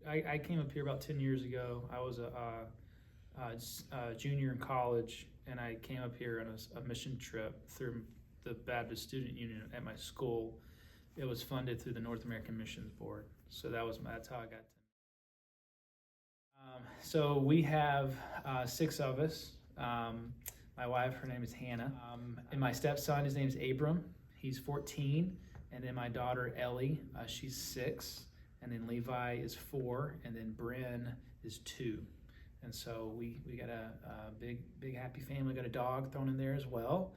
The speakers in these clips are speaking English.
I came up here about 10 years ago. I was a junior in college, and I came up here on a mission trip through the Baptist Student Union at my school. It was funded through the North American Missions Board. So that's how I got to. So we have six of us. My wife, her name is Hannah, and my stepson, his name is Abram. He's 14, and then my daughter Ellie, she's 6, and then Levi is 4, and then Bryn is 2. And so we got a big happy family. Got a dog thrown in there as well.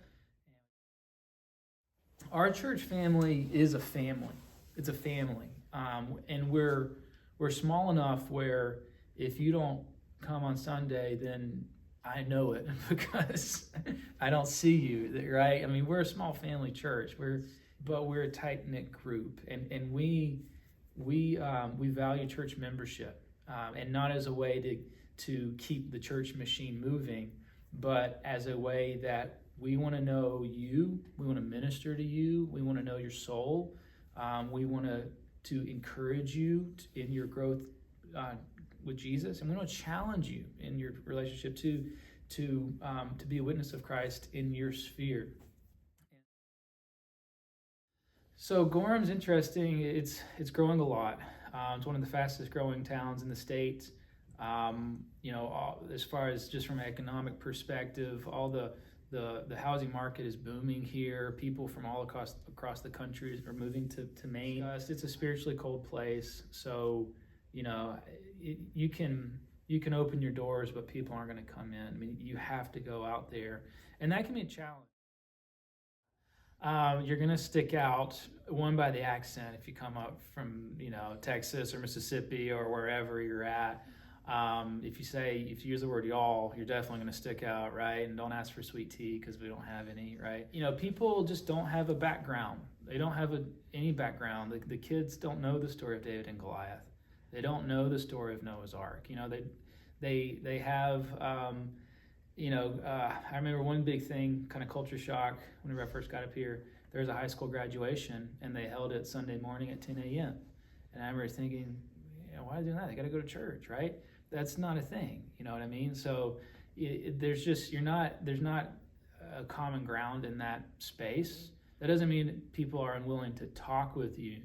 Our church family is a family. It's a family, and we're small enough where if you don't come on Sunday, then I know it because I don't see you, right? I mean, we're a small family church. But we're a tight knit group, and we value church membership, and not as a way to keep the church machine moving, but as a way that we want to know you, we want to minister to you, we want to know your soul, we want to encourage you in your growth with Jesus, and we want to challenge you in your relationship to be a witness of Christ in your sphere. So Gorham's interesting. It's growing a lot. It's one of the fastest growing towns in the state. As far as just from an economic perspective, all the housing market is booming here. People from all across the country are moving to Maine. It's a spiritually cold place, so you can open your doors, but people aren't going to come in. I mean, you have to go out there, and that can be a challenge. You're going to stick out, one, by the accent if you come up from Texas or Mississippi or wherever you're at. If you use the word y'all, you're definitely going to stick out, right? And don't ask for sweet tea because we don't have any, right? People just don't have a background. They don't have any background. The kids don't know the story of David and Goliath. They don't know the story of Noah's Ark. They have. I remember one big thing, kind of culture shock, whenever I first got up here. There was a high school graduation, and they held it Sunday morning at 10 a.m. And I remember thinking, why are they doing that? They got to go to church, right? That's not a thing. You know what I mean? So there's not a common ground in that space. That doesn't mean people are unwilling to talk with you.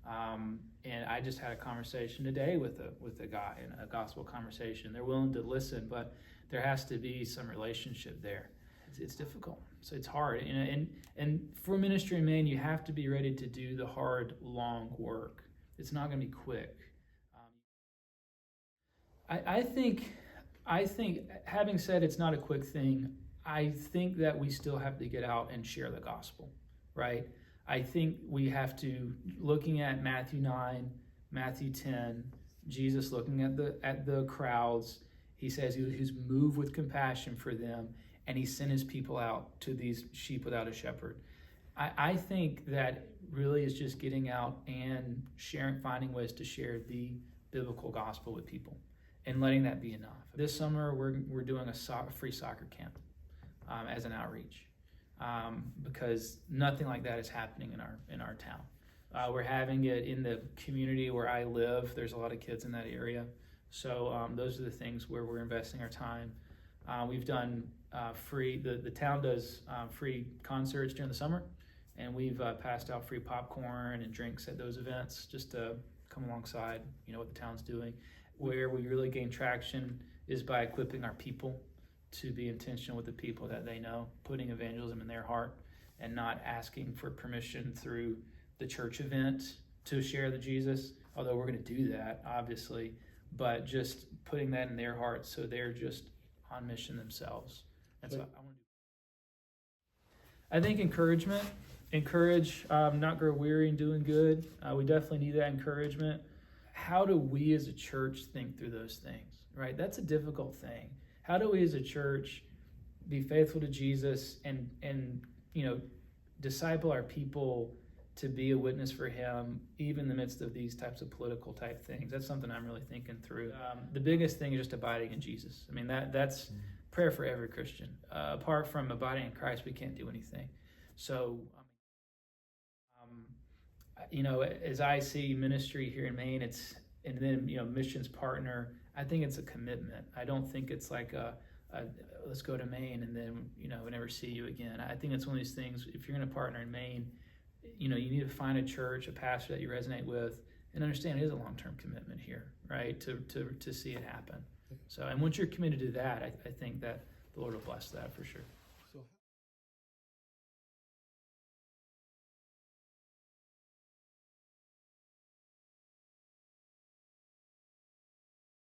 And I just had a conversation today with a guy, in a gospel conversation. They're willing to listen, but there has to be some relationship there. It's difficult, so it's hard. And for ministry in Maine, you have to be ready to do the hard, long work. It's not going to be quick. I think, having said it's not a quick thing, I think that we still have to get out and share the gospel, right? I think we have to, looking at Matthew 9, Matthew 10, Jesus looking at the crowds. He says he's moved with compassion for them, and he sent his people out to these sheep without a shepherd. I think that really is just getting out and sharing, finding ways to share the biblical gospel with people, and letting that be enough. This summer, we're doing a free soccer camp as an outreach, because nothing like that is happening in our town. We're having it in the community where I live. There's a lot of kids in that area. So those are the things where we're investing our time. We've done the town does free concerts during the summer, and we've passed out free popcorn and drinks at those events just to come alongside, what the town's doing. Where we really gain traction is by equipping our people to be intentional with the people that they know, putting evangelism in their heart, and not asking for permission through the church event to share the Jesus, although we're going to do that, obviously, but just putting that in their hearts so they're just on mission themselves. That's what I want to do. I think encourage, not grow weary in doing good. We definitely need that encouragement. How do we as a church think through those things, right? That's a difficult thing. How do we as a church be faithful to Jesus and disciple our people to be a witness for him, even in the midst of these types of political type things? That's something I'm really thinking through. The biggest thing is just abiding in Jesus. I mean, that's prayer for every Christian. Apart from abiding in Christ, we can't do anything. So, as I see ministry here in Maine, and then, missions partner. I think it's a commitment. I don't think it's like a let's go to Maine and then, we never see you again. I think it's one of these things, if you're going to partner in Maine, you need to find a church, a pastor that you resonate with, and understand it is a long-term commitment here, right? To see it happen. So, and once you're committed to that, I think that the Lord will bless that for sure.